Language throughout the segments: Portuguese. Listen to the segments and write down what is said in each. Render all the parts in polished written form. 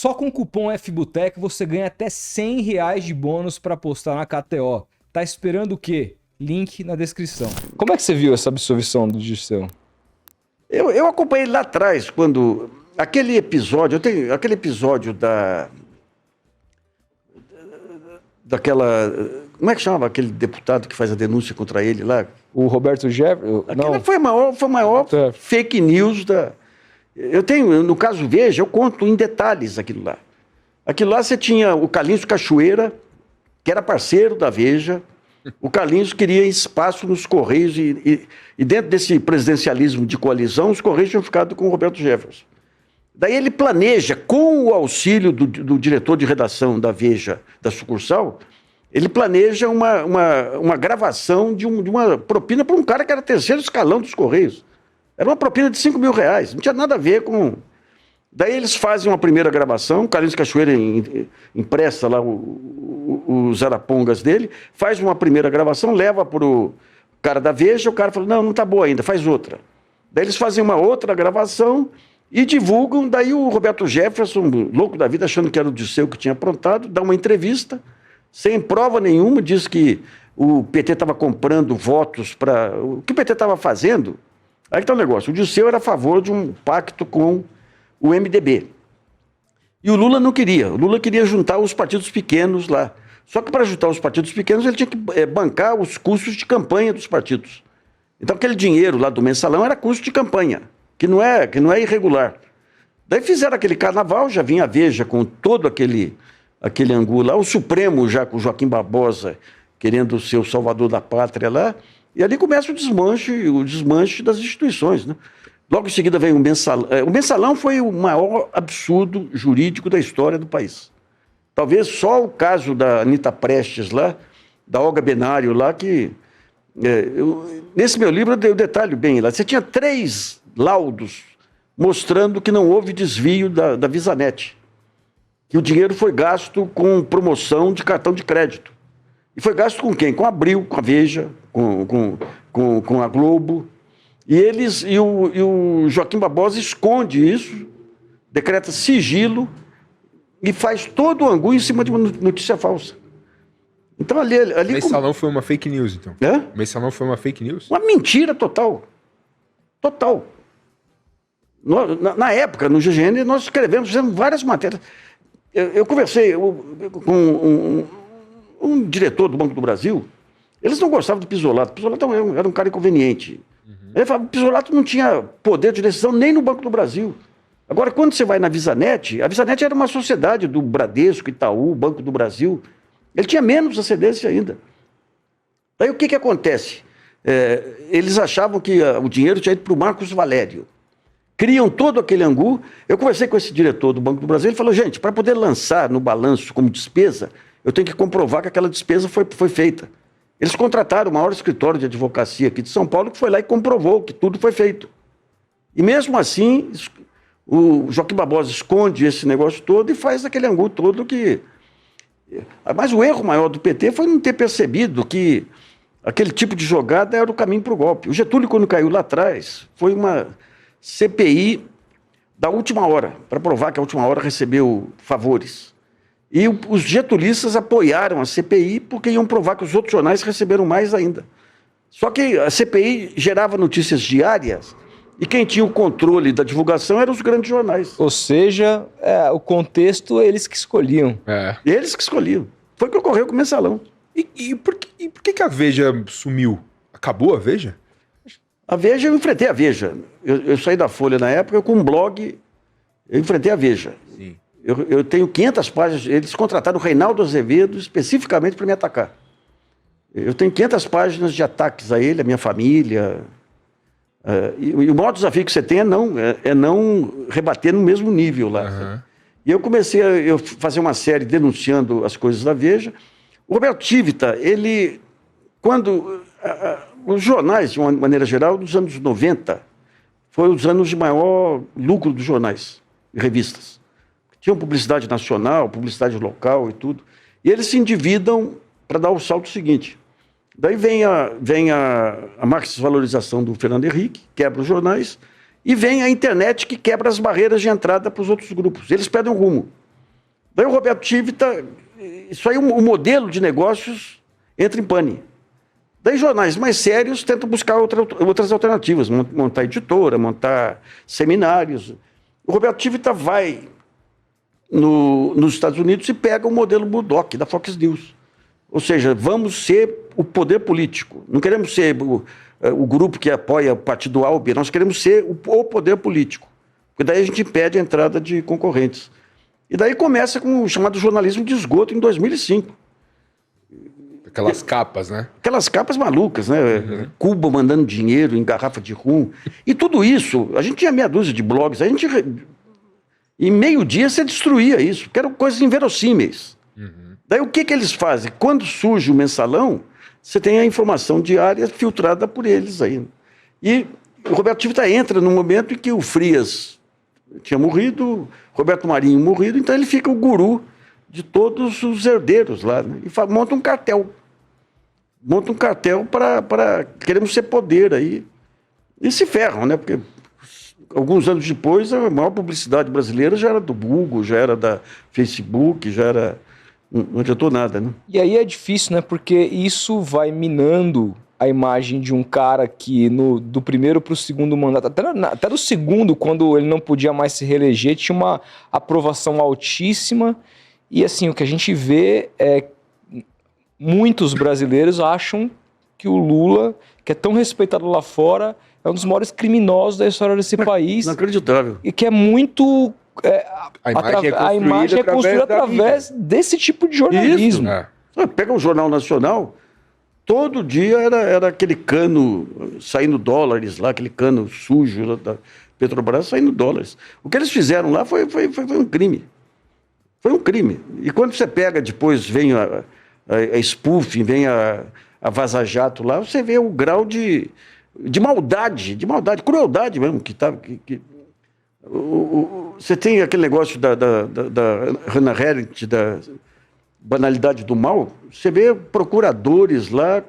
Só com o cupom FBUTEC você ganha até R$100 de bônus para apostar na KTO. Tá esperando o quê? Link na descrição. Como é que você viu essa absolvição do Dirceu? Eu acompanhei lá atrás, quando... Aquele episódio daquela... Como é que chama aquele deputado que faz a denúncia contra ele lá? O Roberto Jefferson? Aquela foi a maior fake news da... Eu tenho, no caso Veja, eu conto em detalhes aquilo lá. Aquilo lá você tinha o Carlinhos Cachoeira, que era parceiro da Veja. O Carlinhos queria espaço nos Correios e dentro desse presidencialismo de coalizão, os Correios tinham ficado com o Roberto Jefferson. Daí ele planeja, com o auxílio do diretor de redação da Veja, da sucursal, ele planeja uma gravação de uma propina para um cara que era terceiro escalão dos Correios. Era uma propina de R$5 mil, não tinha nada a ver com... Daí eles fazem uma primeira gravação, o Carlinhos Cachoeira empresta lá os arapongas dele, faz uma primeira gravação, leva para o cara da Veja, o cara fala, não tá boa ainda, faz outra. Daí eles fazem uma outra gravação e divulgam, daí o Roberto Jefferson, louco da vida, achando que era o Dirceu que tinha aprontado, dá uma entrevista, sem prova nenhuma, diz que o PT estava comprando votos para... O que o PT estava fazendo... Aí que tá o negócio, o Dirceu era a favor de um pacto com o MDB. E o Lula não queria, o Lula queria juntar os partidos pequenos lá. Só que para juntar os partidos pequenos ele tinha que bancar os custos de campanha dos partidos. Então aquele dinheiro lá do mensalão era custo de campanha, que não é irregular. Daí fizeram aquele carnaval, já vinha a Veja com todo aquele angu lá, o Supremo já com o Joaquim Barbosa querendo ser o salvador da pátria lá. E ali começa o desmanche das instituições, né? Logo em seguida vem o mensalão. O mensalão foi o maior absurdo jurídico da história do país. Talvez só o caso da Anita Prestes lá, da Olga Benário lá, que... nesse meu livro eu detalho bem lá. Você tinha 3 laudos mostrando que não houve desvio da VisaNet. Que o dinheiro foi gasto com promoção de cartão de crédito. E foi gasto com quem? Com a Abril, com a Veja, com a Globo. E o Joaquim Barbosa esconde isso, decreta sigilo e faz todo o angu em cima de uma notícia falsa. Então ali o mensalão foi uma fake news, então? O mensalão foi uma fake news? Uma mentira total. Total. Na época, no GGN, nós fizemos várias matérias. Eu conversei com um diretor do Banco do Brasil, eles não gostavam do Pisolato. O Pisolato era um cara inconveniente. Ele falava que o Pisolato não tinha poder de decisão nem no Banco do Brasil. Agora, quando você vai na VisaNet, a VisaNet era uma sociedade do Bradesco, Itaú, Banco do Brasil. Ele tinha menos ascendência ainda. Aí o que acontece? Eles achavam que o dinheiro tinha ido para o Marcos Valério. Criam todo aquele angu. Eu conversei com esse diretor do Banco do Brasil, ele falou, gente, para poder lançar no balanço como despesa, eu tenho que comprovar que aquela despesa foi feita. Eles contrataram o maior escritório de advocacia aqui de São Paulo, que foi lá e comprovou que tudo foi feito. E mesmo assim, o Joaquim Barbosa esconde esse negócio todo e faz aquele angu todo que... Mas o erro maior do PT foi não ter percebido que aquele tipo de jogada era o caminho para o golpe. O Getúlio, quando caiu lá atrás, foi uma CPI da última hora, para provar que a última hora recebeu favores. E os getulistas apoiaram a CPI porque iam provar que os outros jornais receberam mais ainda. Só que a CPI gerava notícias diárias e quem tinha o controle da divulgação eram os grandes jornais. Ou seja, o contexto eles que escolhiam. Eles que escolhiam. Foi o que ocorreu com o mensalão. E por que a Veja sumiu? Acabou a Veja? A Veja, eu enfrentei a Veja. Eu saí da Folha na época com um blog, eu enfrentei a Veja. Sim. Eu tenho 500 páginas, eles contrataram o Reinaldo Azevedo especificamente para me atacar. Eu tenho 500 páginas de ataques a ele, a minha família. E o maior desafio que você tem é não rebater no mesmo nível lá. Uhum. E eu comecei a fazer uma série denunciando as coisas da Veja. O Roberto Tivita, ele, quando... os jornais, de uma maneira geral, dos anos 90, foram os anos de maior lucro dos jornais e revistas. Tinham publicidade nacional, publicidade local e tudo. E eles se endividam para dar o salto seguinte. Daí vem a marxismo-valorização do Fernando Henrique, quebra os jornais, e vem a internet que quebra as barreiras de entrada para os outros grupos. Eles perdem o rumo. Daí o Roberto Tivita, isso aí o modelo de negócios entra em pane. Daí jornais mais sérios tentam buscar outras alternativas, montar editora, montar seminários. O Roberto Tivita vai nos Estados Unidos e pega o modelo Murdoch, da Fox News. Ou seja, vamos ser o poder político. Não queremos ser o grupo que apoia o partido A ou B, nós queremos ser o poder político. Porque daí a gente impede a entrada de concorrentes. E daí começa com o chamado jornalismo de esgoto em 2005. Aquelas capas, né? Aquelas capas malucas, né? Cuba mandando dinheiro em garrafa de rum. E tudo isso, a gente tinha meia dúzia de blogs, a gente... Em meio-dia você destruía isso, porque eram coisas inverossímeis. Daí o que eles fazem? Quando surge o mensalão, você tem a informação diária filtrada por eles aí. E o Roberto Tivita entra no momento em que o Frias tinha morrido, Roberto Marinho morrido, então ele fica o guru de todos os herdeiros lá, né? E monta um cartel. Monta um cartel para queremos ser poder aí. E se ferram, né? Porque alguns anos depois a maior publicidade brasileira já era do Google, já era da Facebook, já era... Não adiantou nada, né? E aí é difícil, né? Porque isso vai minando a imagem de um cara que do primeiro para o segundo mandato, até do segundo, quando ele não podia mais se reeleger, tinha uma aprovação altíssima. E assim, o que a gente vê é muitos brasileiros acham que o Lula, que é tão respeitado lá fora, é um dos maiores criminosos da história desse país. Inacreditável. E que é muito... A imagem é construída através desse tipo de jornalismo. Pega o Jornal Nacional, todo dia era aquele cano saindo dólares lá, aquele cano sujo da Petrobras saindo dólares. O que eles fizeram lá foi um crime. Foi um crime. E quando você pega depois, vem a spoofing, vem a Vaza Jato lá, você vê o grau de maldade, crueldade mesmo, você tem aquele negócio da Hannah Arendt, da banalidade do mal, você vê procuradores lá,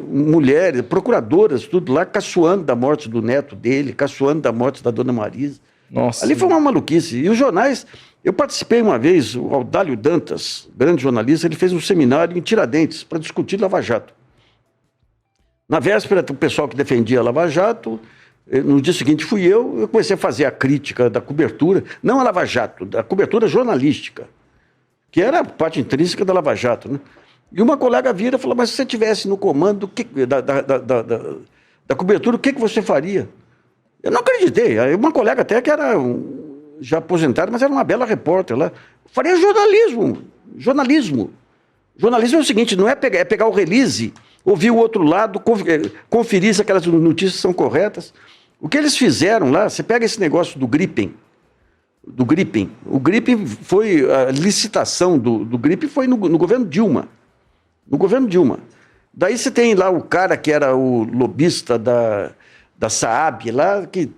mulheres, procuradoras, tudo lá, caçoando da morte do neto dele, caçoando da morte da dona Marisa. Nossa. Ali foi uma maluquice. E os jornais, eu participei uma vez, o Audálio Dantas, grande jornalista, ele fez um seminário em Tiradentes para discutir Lava Jato. Na véspera, o pessoal que defendia Lava Jato, no dia seguinte fui eu comecei a fazer a crítica da cobertura, não a Lava Jato, da cobertura jornalística, que era a parte intrínseca da Lava Jato, né? E uma colega vira e falou, mas se você estivesse no comando da cobertura, o que você faria? Eu não acreditei. Aí uma colega até que era já aposentada, mas era uma bela repórter lá. Faria jornalismo. Jornalismo é o seguinte, não é pegar o release, ouvir o outro lado, conferir se aquelas notícias são corretas. O que eles fizeram lá, você pega esse negócio do Gripen. O Gripen foi, a licitação do Gripen foi no governo Dilma. No governo Dilma. Daí você tem lá o cara que era o lobista da Saab lá, que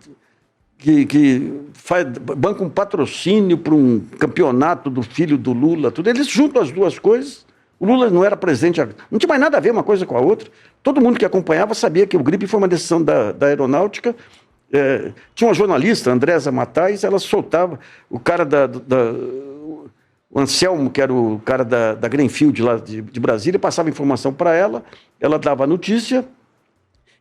banca um patrocínio para um campeonato do filho do Lula, tudo. Eles juntam as duas coisas. O Lula não era presidente, não tinha mais nada a ver uma coisa com a outra. Todo mundo que acompanhava sabia que o Gripen foi uma decisão da aeronáutica. Tinha uma jornalista, Andresa Matais, ela soltava o cara o Anselmo, que era o cara da Greenfield lá de Brasília, passava informação para ela, ela dava a notícia.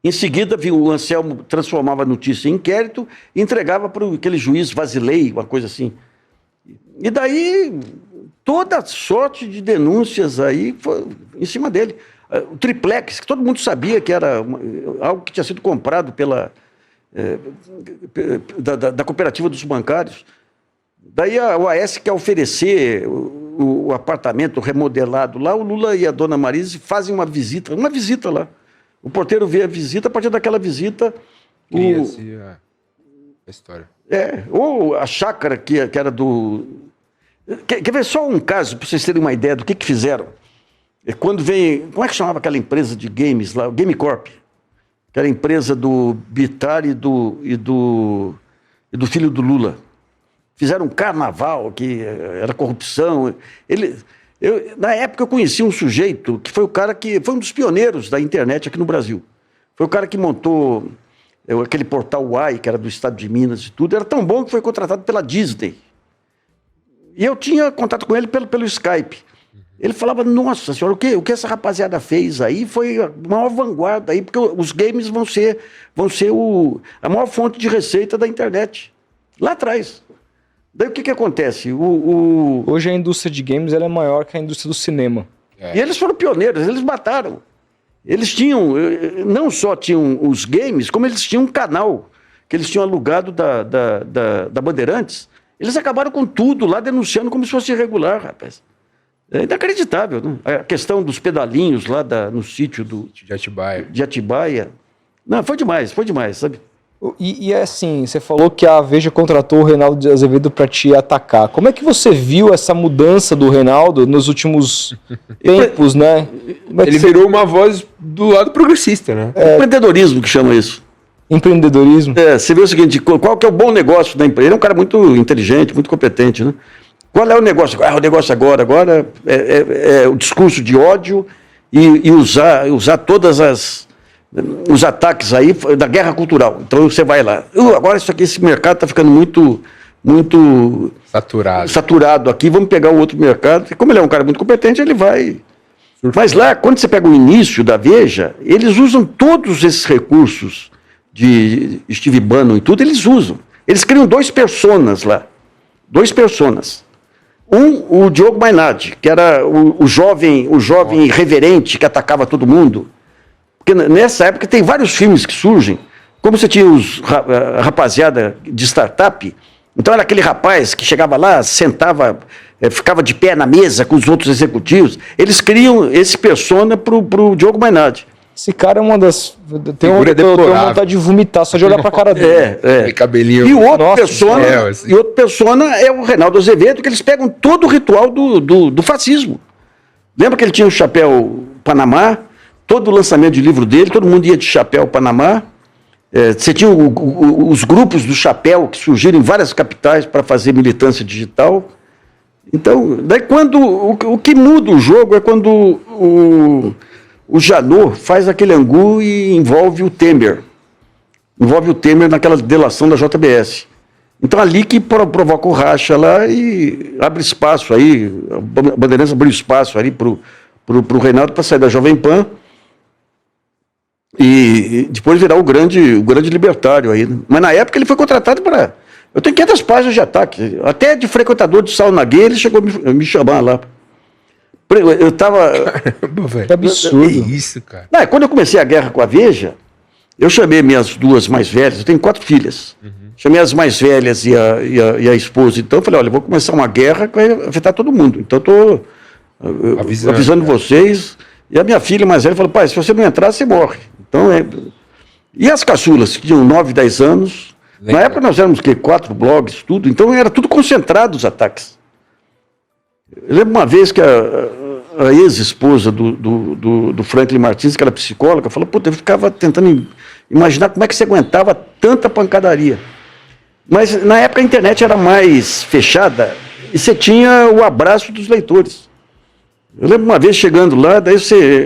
Em seguida, o Anselmo transformava a notícia em inquérito e entregava para aquele juiz Vasilei, uma coisa assim. E daí, toda sorte de denúncias aí foi em cima dele. O triplex, que todo mundo sabia que era algo que tinha sido comprado da cooperativa dos bancários. Daí a OAS quer oferecer o apartamento remodelado lá, o Lula e a dona Marisa fazem uma visita lá. O porteiro vê a visita, a partir daquela visita... Cria-se a história. Ou a chácara que era do... Quer ver só um caso, para vocês terem uma ideia do que fizeram? Quando vem... Como é que chamava aquela empresa de games lá? O Game Corp. Que era a empresa do Bittar e do filho do Lula. Fizeram um carnaval, que era corrupção. Na época eu conheci um sujeito que foi o cara que foi um dos pioneiros da internet aqui no Brasil. Foi o cara que montou aquele portal Uai, que era do estado de Minas e tudo. Era tão bom que foi contratado pela Disney. E eu tinha contato com ele pelo Skype. Ele falava, nossa senhora, o que essa rapaziada fez aí foi a maior vanguarda aí, porque os games vão ser a maior fonte de receita da internet. Lá atrás. Daí o que acontece? Hoje a indústria de games ela é maior que a indústria do cinema. E eles foram pioneiros, eles mataram. Eles tinham, não só tinham os games, como eles tinham um canal que eles tinham alugado da Bandeirantes. Eles acabaram com tudo lá, denunciando como se fosse irregular, rapaz. É inacreditável, né? A questão dos pedalinhos lá no sítio de Atibaia. Não, foi demais, sabe? E assim, você falou que a Veja contratou o Reinaldo de Azevedo para te atacar. Como é que você viu essa mudança do Reinaldo nos últimos tempos, né? Ele virou uma voz do lado progressista, né? Empreendedorismo que chama isso. Empreendedorismo? Você vê o seguinte, qual que é o bom negócio da empresa? Ele é um cara muito inteligente, muito competente, né? Qual é o negócio? O negócio agora é o discurso de ódio e usar todas os ataques aí da guerra cultural. Então você vai lá. Agora esse mercado está ficando muito saturado aqui, vamos pegar o outro mercado. E como ele é um cara muito competente, ele vai. Mas lá, quando você pega o início da Veja, eles usam todos esses recursos de Steve Bannon e tudo, eles usam. Eles criam 2 personas lá. 2 personas. O Diogo Mainardi, que era o jovem irreverente que atacava todo mundo. Porque nessa época tem vários filmes que surgem. Como você tinha a rapaziada de startup, então era aquele rapaz que chegava lá, sentava, ficava de pé na mesa com os outros executivos. Eles criam esse persona pro Diogo Mainardi. Esse cara é uma das... Eu tenho vontade de vomitar, só de olhar pra cara dele. Cabelinho. E outro persona é o Reinaldo Azevedo, que eles pegam todo o ritual do fascismo. Lembra que ele tinha o chapéu Panamá? Todo o lançamento de livro dele, todo mundo ia de chapéu Panamá. Você tinha os grupos do chapéu que surgiram em várias capitais para fazer militância digital. Então, daí quando o que muda o jogo é quando o Janot faz aquele angu e envolve o Temer. Envolve o Temer naquela delação da JBS. Então ali que provoca o racha lá e abre espaço aí, a Bandeirantes abriu espaço ali pro Reinaldo para sair da Jovem Pan e depois virar o grande libertário aí. Né? Mas na época ele foi contratado para... Eu tenho 500 páginas de ataque. Até de frequentador de sauna gay ele chegou a me chamar lá. Eu tava... Caramba, velho. Que absurdo. Que isso, cara. Não, quando eu comecei a guerra com a Veja, eu chamei minhas 2 mais velhas, eu tenho 4 filhas. Chamei as mais velhas e a esposa. Então eu falei, olha, eu vou começar uma guerra que vai afetar todo mundo. Então eu estou avisando vocês. E a minha filha mais velha falou, pai, se você não entrar, você morre. Então, E as caçulas, que tinham 9, 10 anos. Legal. Na época nós éramos 4 blogs, tudo. Então era tudo concentrado os ataques. Eu lembro uma vez que a ex-esposa do Franklin Martins, que era psicóloga, falou, puta, eu ficava tentando imaginar como é que você aguentava tanta pancadaria. Mas na época a internet era mais fechada e você tinha o abraço dos leitores. Eu lembro uma vez chegando lá, daí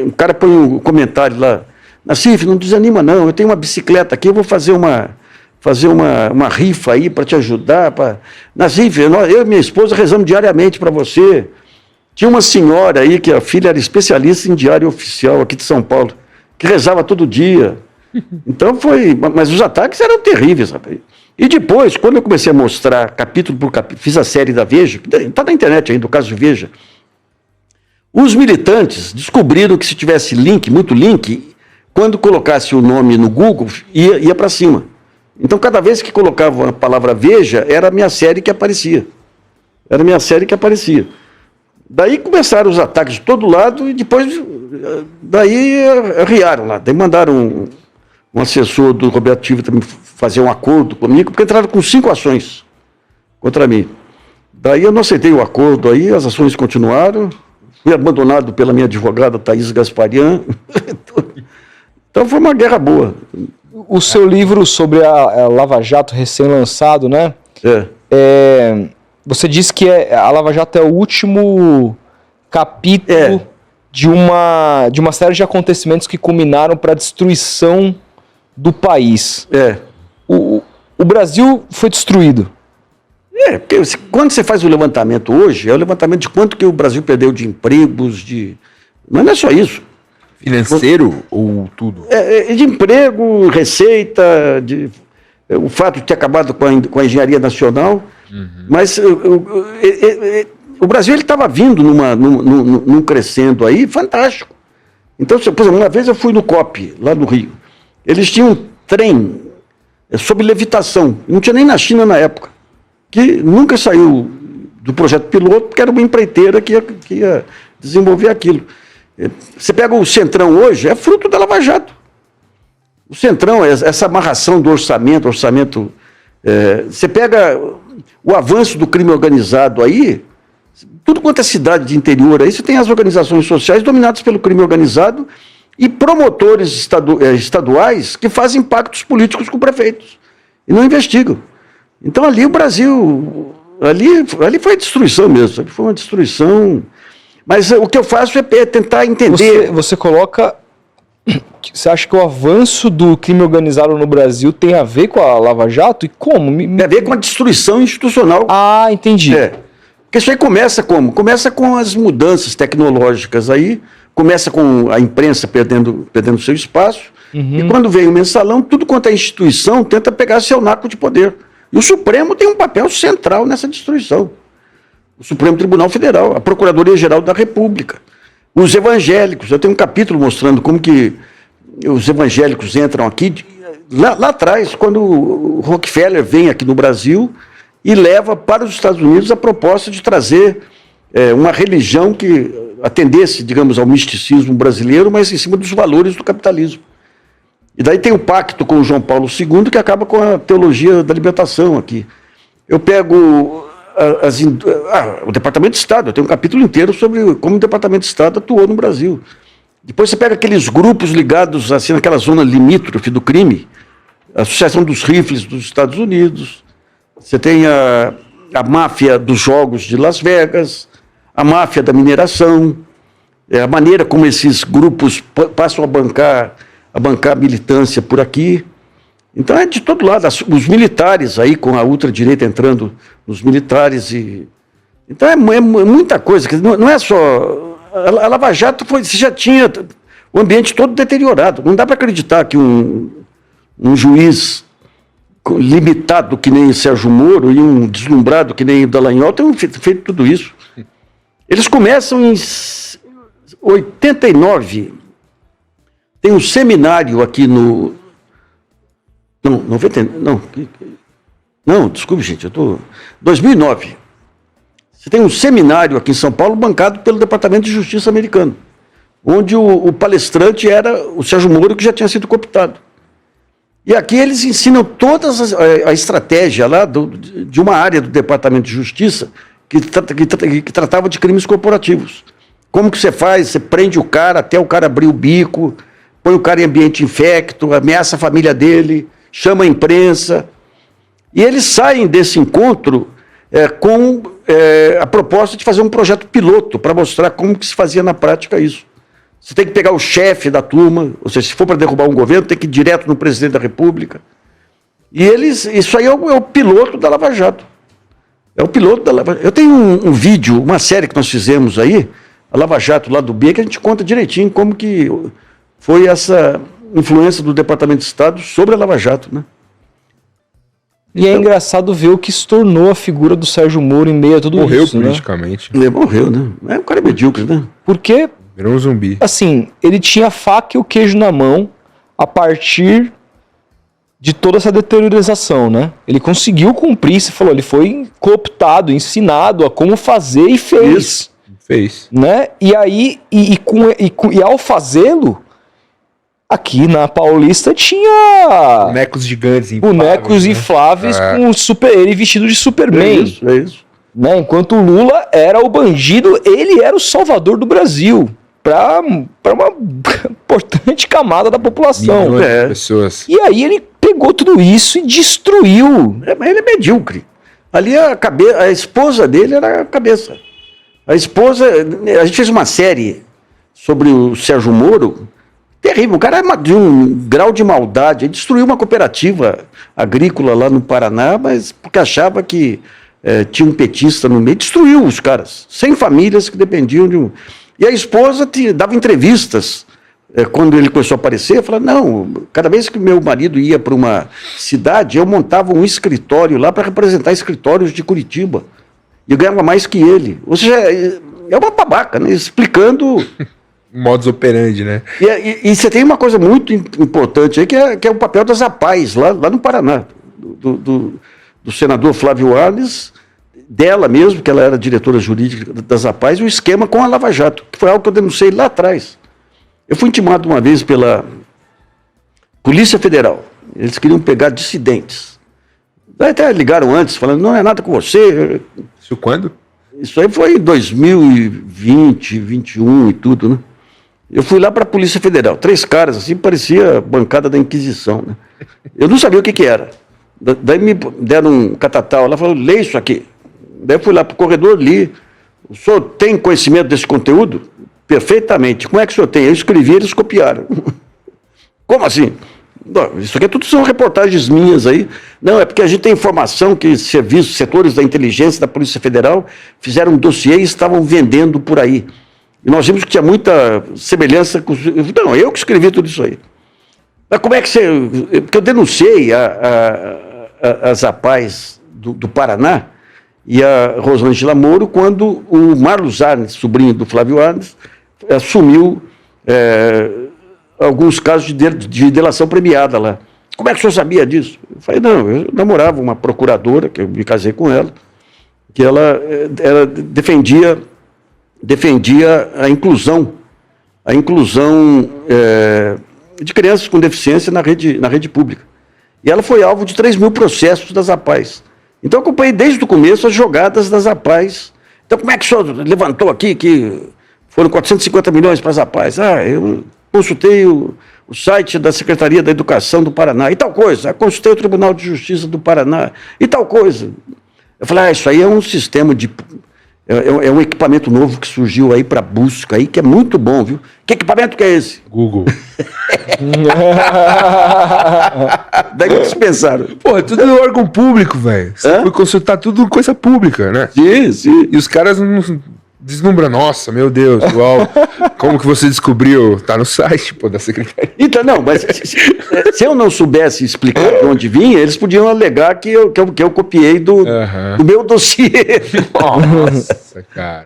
o cara põe um comentário lá, Nassif, não desanima não, eu tenho uma bicicleta aqui, eu vou fazer uma rifa aí para te ajudar. Nassif, eu e minha esposa rezamos diariamente para você. Tinha uma senhora aí, que a filha era especialista em diário oficial aqui de São Paulo, que rezava todo dia. Então mas os ataques eram terríveis, rapaz. E depois, quando eu comecei a mostrar capítulo por capítulo, fiz a série da Veja, está na internet ainda, o caso de Veja, os militantes descobriram que se tivesse muito link, quando colocasse o nome no Google, ia para cima. Então, cada vez que colocava a palavra Veja, era a minha série que aparecia. Daí começaram os ataques de todo lado e depois, daí arriaram lá. Daí mandaram um assessor do Roberto Tiva também fazer um acordo comigo, porque entraram com 5 ações contra mim. Daí eu não aceitei o acordo aí, as ações continuaram, fui abandonado pela minha advogada Thaís Gasparian. Então foi uma guerra boa. O seu livro sobre a Lava Jato recém-lançado, né? Você disse que a Lava Jato é o último capítulo de uma série de acontecimentos que culminaram para a destruição do país. O Brasil foi destruído. Porque quando você faz o levantamento hoje, é o levantamento de quanto que o Brasil perdeu de empregos, mas não é só isso. Financeiro ou tudo? De emprego, receita, o fato de ter acabado com a engenharia nacional. Mas o Brasil estava vindo num crescendo aí fantástico. Então, por exemplo, uma vez eu fui no COP, lá no Rio. Eles tinham um trem sobre levitação. Não tinha nem na China na época. Que nunca saiu do projeto piloto, porque era uma empreiteira que ia desenvolver aquilo. Você pega o Centrão hoje, é fruto da Lava Jato. O Centrão, essa amarração do orçamento, você pega o avanço do crime organizado aí, tudo quanto é cidade de interior aí, você tem as organizações sociais dominadas pelo crime organizado e promotores estaduais que fazem pactos políticos com prefeitos e não investigam. Então ali o Brasil, ali foi destruição mesmo, ali foi uma destruição. Mas o que eu faço é tentar entender. Você coloca. Você acha que o avanço do crime organizado no Brasil tem a ver com a Lava Jato? E como? Tem a ver com a destruição institucional. Ah, entendi. Porque isso aí começa como? Começa com as mudanças tecnológicas aí, começa com a imprensa perdendo seu espaço, e quando vem o mensalão, tudo quanto é instituição tenta pegar seu naco de poder. E o Supremo tem um papel central nessa destruição. O Supremo Tribunal Federal, a Procuradoria-Geral da República, os evangélicos. Eu tenho um capítulo mostrando como que os evangélicos entram aqui. Lá atrás, quando o Rockefeller vem aqui no Brasil e leva para os Estados Unidos a proposta de trazer uma religião que atendesse, digamos, ao misticismo brasileiro, mas em cima dos valores do capitalismo. E daí tem o pacto com o João Paulo II, que acaba com a teologia da libertação aqui. Eu pego o Departamento de Estado, eu tenho um capítulo inteiro sobre como o Departamento de Estado atuou no Brasil. Depois você pega aqueles grupos ligados assim, naquela zona limítrofe do crime, a Associação dos Rifles dos Estados Unidos, você tem a máfia dos jogos de Las Vegas, a máfia da mineração, a maneira como esses grupos passam a bancar militância por aqui. Então é de todo lado, os militares aí, com a ultradireita entrando nos militares. Então é muita coisa, não é só... A Lava Jato você já tinha o ambiente todo deteriorado. Não dá para acreditar que um juiz limitado que nem Sérgio Moro e um deslumbrado que nem o Dallagnol tenham feito tudo isso. Eles começam em 89... Tem um seminário aqui no... Não, 90... Não, desculpe, gente, 2009. Você tem um seminário aqui em São Paulo bancado pelo Departamento de Justiça americano, onde o palestrante era o Sérgio Moro, que já tinha sido cooptado. E aqui eles ensinam toda a estratégia lá de uma área do Departamento de Justiça que tratava de crimes corporativos. Como que você faz? Você prende o cara até o cara abrir o bico, põe o cara em ambiente infecto, ameaça a família dele, chama a imprensa. E eles saem desse encontro com a proposta de fazer um projeto piloto para mostrar como que se fazia na prática isso. Você tem que pegar o chefe da turma, ou seja, se for para derrubar um governo, tem que ir direto no presidente da República. E isso aí é o piloto da Lava Jato. É o piloto da Lava Jato. Eu tenho um vídeo, uma série que nós fizemos aí, a Lava Jato lá do B, que a gente conta direitinho como que foi essa influência do Departamento de Estado sobre a Lava Jato, né? E é engraçado ver o que se tornou a figura do Sérgio Moro em meio a tudo morreu isso, politicamente. Ele morreu, né? O cara é medíocre, né? Porque, virou um zumbi. assim, ele tinha a faca e o queijo na mão a partir de toda essa deteriorização, né? Ele conseguiu cumprir, você falou, ele foi cooptado, ensinado a como fazer e fez. Isso. Fez. Né? E aí, e ao fazê-lo, aqui na Paulista tinha Bonecos gigantes bonecos infláveis com ele vestido de Superman. É isso. Né? Enquanto o Lula era o bandido, ele era o salvador do Brasil para uma importante camada da população. Milhões de pessoas. E aí ele pegou tudo isso e destruiu. Mas ele é medíocre. Ali a esposa dele era a cabeça. A esposa... A gente fez uma série sobre o Sérgio Moro, terrível. O cara é de um grau de maldade. Ele destruiu uma cooperativa agrícola lá no Paraná, mas porque achava que tinha um petista no meio, destruiu os caras. 100 famílias que dependiam de um... E a esposa dava entrevistas. Quando ele começou a aparecer, eu falava, não, cada vez que meu marido ia para uma cidade, eu montava um escritório lá para representar escritórios de Curitiba. E eu ganhava mais que ele. Ou seja, é uma babaca, né? Explicando... Modus operandi, né? E você tem uma coisa muito importante aí, que é o papel das APAES, lá no Paraná, do senador Flávio Arnes, dela mesmo, que ela era diretora jurídica das APAES, o esquema com a Lava Jato, que foi algo que eu denunciei lá atrás. Eu fui intimado uma vez pela Polícia Federal. Eles queriam pegar dissidentes. Até ligaram antes, falando, não é nada com você. Isso quando? Isso aí foi em 2020, 2021 e tudo, né? Eu fui lá para a Polícia Federal. 3 caras, assim, parecia bancada da Inquisição, né? Eu não sabia o que era. Daí me deram um catatal lá, falaram, lê isso aqui. Daí eu fui lá para o corredor, li. O senhor tem conhecimento desse conteúdo? Perfeitamente. Como é que o senhor tem? Eu escrevi, eles copiaram. Como assim? Não, isso aqui tudo são reportagens minhas aí. Não, é porque a gente tem informação que serviços, setores da inteligência da Polícia Federal fizeram um dossiê e estavam vendendo por aí. E nós vimos que tinha muita semelhança com... Não, eu que escrevi tudo isso aí. Mas como é que você... Porque eu denunciei as APAES do Paraná e a Rosângela Moro quando o Marlos Arnes, sobrinho do Flávio Arnes, assumiu alguns casos de delação premiada lá. Como é que o senhor sabia disso? Eu falei, não, eu namorava uma procuradora, que eu me casei com ela, que ela defendia a inclusão de crianças com deficiência na rede pública. E ela foi alvo de 3.000 processos das APAES. Então, eu acompanhei desde o começo as jogadas das APAES. Então, como é que o senhor levantou aqui que foram 450 milhões para as APAES? Eu consultei o site da Secretaria da Educação do Paraná e tal coisa. Consultei o Tribunal de Justiça do Paraná e tal coisa. Eu falei, isso aí é um sistema de... É um equipamento novo que surgiu aí para busca aí, que é muito bom, viu? Que equipamento que é esse? Google. Daí que eles pensaram. Pô, é tudo no órgão público, velho. Você foi consultar tudo coisa pública, né? Sim. E os caras não deslumbram. Nossa, meu Deus, uau. Como que você descobriu? Tá no site, pô, da secretaria. Então, não, mas se eu não soubesse explicar de onde vinha, eles podiam alegar que eu copiei do meu dossiê. Nossa, cara.